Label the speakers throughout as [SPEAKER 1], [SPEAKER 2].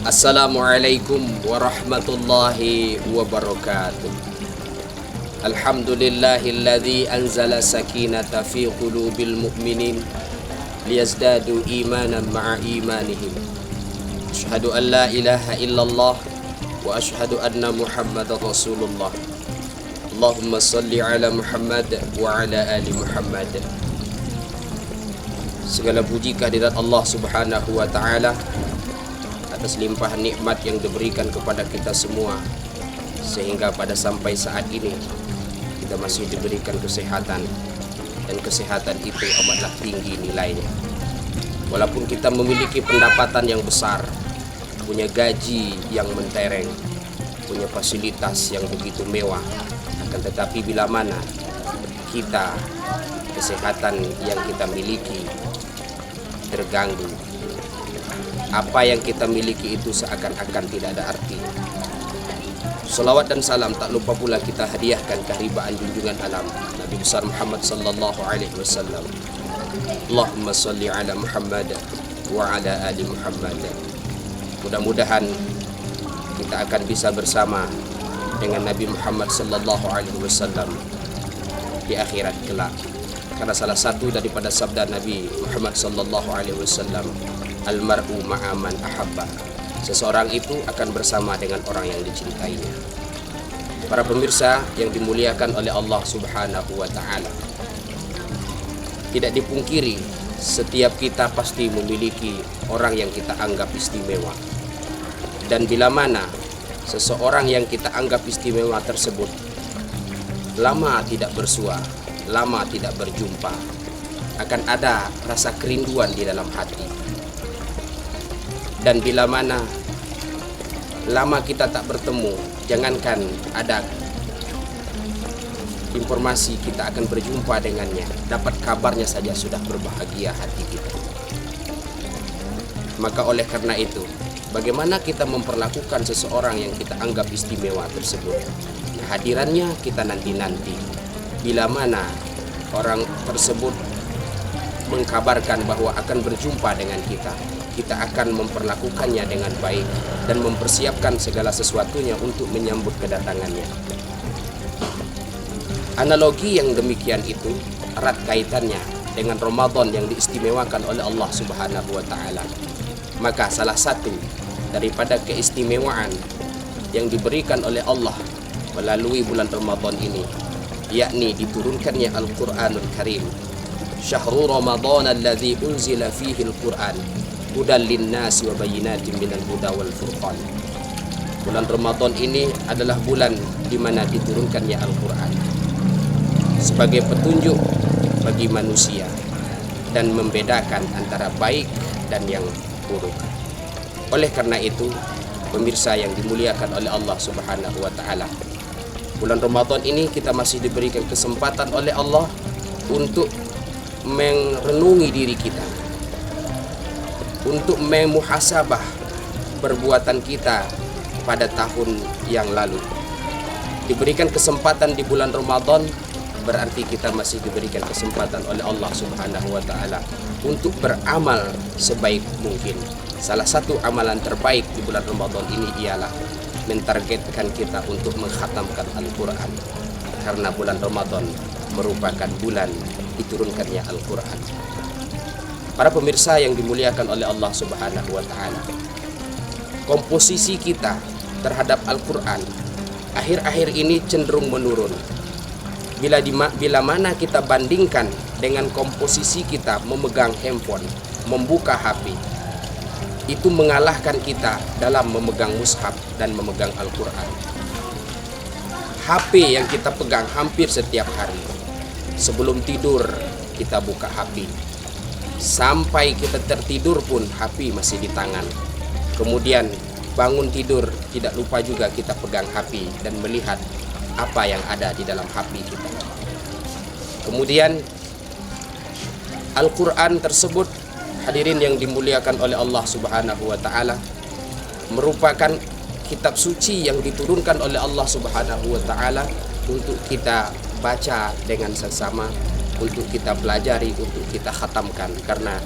[SPEAKER 1] Assalamualaikum warahmatullahi wabarakatuh. Alhamdulillahilladzi anzala sakinata fi qulubil mu'minin liyazdadu imanan ma'a imanihim. Asyhadu an la ilaha illallah wa asyhadu anna Muhammadar Rasulullah. Allahumma salli ala Muhammad wa ala ali Muhammad. Segala puji kehadirat Allah Subhanahu wa taala atas limpahan nikmat yang diberikan kepada kita semua, sehingga pada sampai saat ini kita masih diberikan kesehatan, dan kesehatan itu amatlah tinggi nilainya. Walaupun kita memiliki pendapatan yang besar, punya gaji yang mentereng, punya fasilitas yang begitu mewah, akan tetapi bila mana kita kesehatan yang kita miliki terganggu, apa yang kita miliki itu seakan-akan tidak ada arti. Salawat dan salam tak lupa pula kita hadiahkan keharibaan junjungan alam Nabi besar Muhammad sallallahu alaihi wasallam. Allahumma salli ala Muhammad wa ala ali Muhammad. Mudah-mudahan kita akan bisa bersama dengan Nabi Muhammad sallallahu alaihi wasallam di akhirat kelak. Karena salah satu daripada sabda Nabi Muhammad sallallahu alaihi wasallam, almar'u ma'aman ahabba. Seseorang itu akan bersama dengan orang yang dicintainya. Para pemirsa yang dimuliakan oleh Allah Subhanahu wa taala, tidak dipungkiri setiap kita pasti memiliki orang yang kita anggap istimewa. Dan bila mana seseorang yang kita anggap istimewa tersebut lama tidak bersua, lama tidak berjumpa, akan ada rasa kerinduan di dalam hati. Dan bila mana lama kita tak bertemu, jangankan ada informasi kita akan berjumpa dengannya, dapat kabarnya saja sudah berbahagia hati kita. Maka oleh karena itu, bagaimana kita memperlakukan seseorang yang kita anggap istimewa tersebut? Kehadirannya kita nanti-nanti. Bila mana orang tersebut mengkabarkan bahwa akan berjumpa dengan kita akan memperlakukannya dengan baik dan mempersiapkan segala sesuatunya untuk menyambut kedatangannya. Analogi yang demikian itu erat kaitannya dengan Ramadan yang diistimewakan oleh Allah Subhanahu wa taala. Maka salah satu daripada keistimewaan yang diberikan oleh Allah melalui bulan Ramadan ini, yakni diturunkannya Al-Qur'anul Karim. Syahrul Ramadan alladzi unzila fihi al-Qur'an hudan linnasi wa bayyinatin minal huda wal furqan. Bulan Ramadan ini adalah bulan di mana diturunkannya Al-Qur'an sebagai petunjuk bagi manusia dan membedakan antara baik dan yang buruk. Oleh karena itu, pemirsa yang dimuliakan oleh Allah Subhanahu wa taala, bulan Ramadan ini kita masih diberikan kesempatan oleh Allah untuk merenungi diri kita, untuk memuhasabah perbuatan kita pada tahun yang lalu. Diberikan kesempatan di bulan Ramadan berarti kita masih diberikan kesempatan oleh Allah Subhanahu wa taala untuk beramal sebaik mungkin. Salah satu amalan terbaik di bulan Ramadan ini ialah mentargetkan kita untuk mengkhatamkan Al-Qur'an. Karena bulan Ramadan merupakan bulan diturunkannya Al-Qur'an. Para pemirsa yang dimuliakan oleh Allah Subhanahu wa taala, komposisi kita terhadap Al-Qur'an akhir-akhir ini cenderung menurun. Bila mana kita bandingkan dengan komposisi kita memegang handphone, membuka HP, itu mengalahkan kita dalam memegang mushaf dan memegang Al-Qur'an. HP yang kita pegang hampir setiap hari. Sebelum tidur kita buka HP. Sampai kita tertidur pun HP masih di tangan. Kemudian bangun tidur tidak lupa juga kita pegang HP dan melihat apa yang ada di dalam HP kita. Kemudian Al-Qur'an tersebut, hadirin yang dimuliakan oleh Allah Subhanahu wa taala, merupakan kitab suci yang diturunkan oleh Allah Subhanahu wa taala untuk kita baca dengan sesama, untuk kita pelajari, untuk kita khatamkan. Karena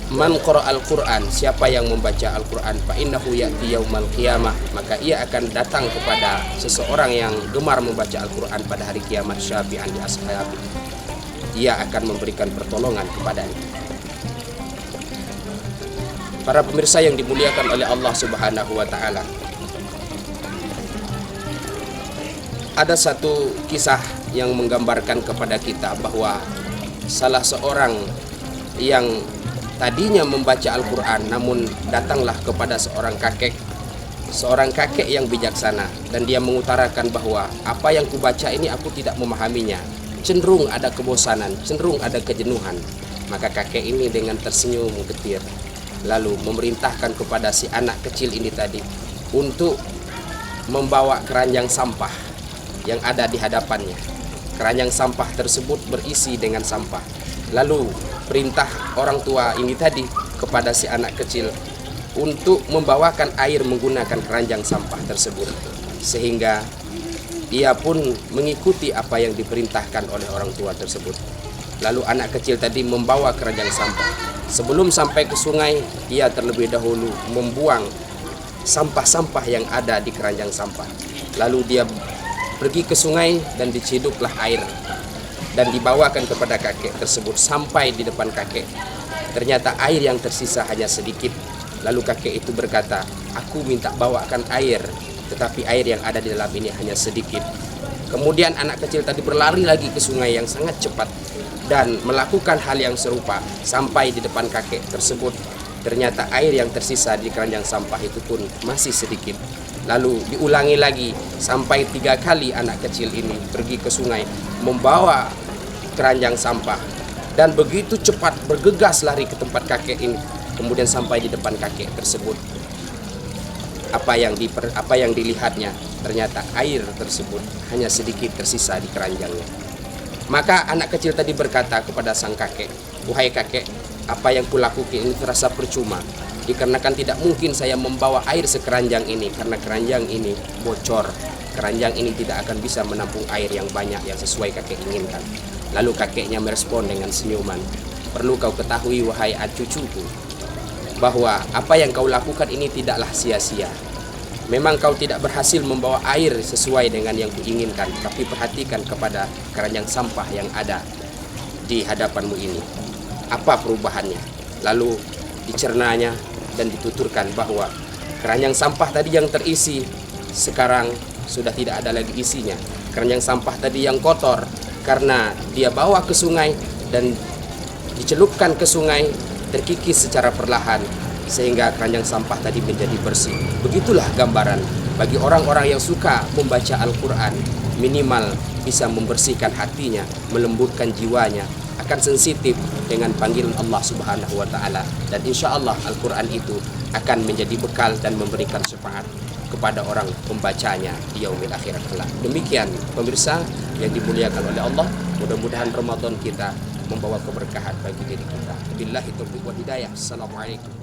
[SPEAKER 1] Man qara'al Qur'an, siapa yang membaca Al-Qur'an, fa innahu ya'ti yaumal qiyamah, maka ia akan datang kepada seseorang yang gemar membaca Al-Qur'an pada hari kiamat, syafi'an li ashabi, ia akan memberikan pertolongan kepadanya. Para pemirsa yang dimuliakan oleh Allah Subhanahu wa taala, ada satu kisah yang menggambarkan kepada kita bahwa salah seorang yang tadinya membaca Al-Quran, namun datanglah kepada seorang kakek yang bijaksana, dan dia mengutarakan bahwa apa yang kubaca ini aku tidak memahaminya, cenderung ada kebosanan, cenderung ada kejenuhan. Maka kakek ini dengan tersenyum getir lalu memerintahkan kepada si anak kecil ini tadi untuk membawa keranjang sampah yang ada di hadapannya. Keranjang sampah tersebut berisi dengan sampah. Lalu perintah orang tua ini tadi kepada si anak kecil untuk membawakan air menggunakan keranjang sampah tersebut, sehingga ia pun mengikuti apa yang diperintahkan oleh orang tua tersebut. Lalu anak kecil tadi membawa keranjang sampah. Sebelum sampai ke sungai, ia terlebih dahulu membuang sampah-sampah yang ada di keranjang sampah. Lalu dia pergi ke sungai dan diciduklah air dan dibawakan kepada kakek tersebut. Sampai di depan kakek, ternyata air yang tersisa hanya sedikit. Lalu kakek itu berkata, aku minta bawakan air, tetapi air yang ada di dalam ini hanya sedikit. Kemudian anak kecil tadi berlari lagi ke sungai yang sangat cepat dan melakukan hal yang serupa. Sampai di depan kakek tersebut, ternyata air yang tersisa di keranjang sampah itu pun masih sedikit. Lalu diulangi lagi sampai 3 kali anak kecil ini pergi ke sungai membawa keranjang sampah, dan begitu cepat bergegas lari ke tempat kakek ini. Kemudian sampai di depan kakek tersebut, apa yang dilihatnya, ternyata air tersebut hanya sedikit tersisa di keranjangnya. Maka anak kecil tadi berkata kepada sang kakek, wahai kakek, apa yang kulakukan ini terasa percuma, dikarenakan tidak mungkin saya membawa air sekeranjang ini, karena keranjang ini bocor. Keranjang ini tidak akan bisa menampung air yang banyak yang sesuai kakek inginkan. Lalu kakeknya merespon dengan senyuman, perlu kau ketahui wahai cucuku, bahwa apa yang kau lakukan ini tidaklah sia-sia. Memang kau tidak berhasil membawa air sesuai dengan yang kuinginkan, tapi perhatikan kepada keranjang sampah yang ada di hadapanmu ini. Apa perubahannya? Lalu dicernanya dan dituturkan bahwa keranjang sampah tadi yang terisi sekarang sudah tidak ada lagi isinya. Keranjang sampah tadi yang kotor karena dia bawa ke sungai dan dicelupkan ke sungai, terkikis secara perlahan sehingga keranjang sampah tadi menjadi bersih. Begitulah gambaran bagi orang-orang yang suka membaca Al-Quran, minimal bisa membersihkan hatinya, melembutkan jiwanya, akan sensitif dengan panggilan Allah Subhanahu wa taala, dan insya Allah Al-Quran itu akan menjadi bekal dan memberikan syafaat kepada orang pembacanya di yaumil akhirat kelak. Demikian pemirsa yang dimuliakan oleh Allah, mudah-mudahan Ramadan kita membawa keberkahan bagi diri kita. Billahi taufiq wal hidayah. Assalamualaikum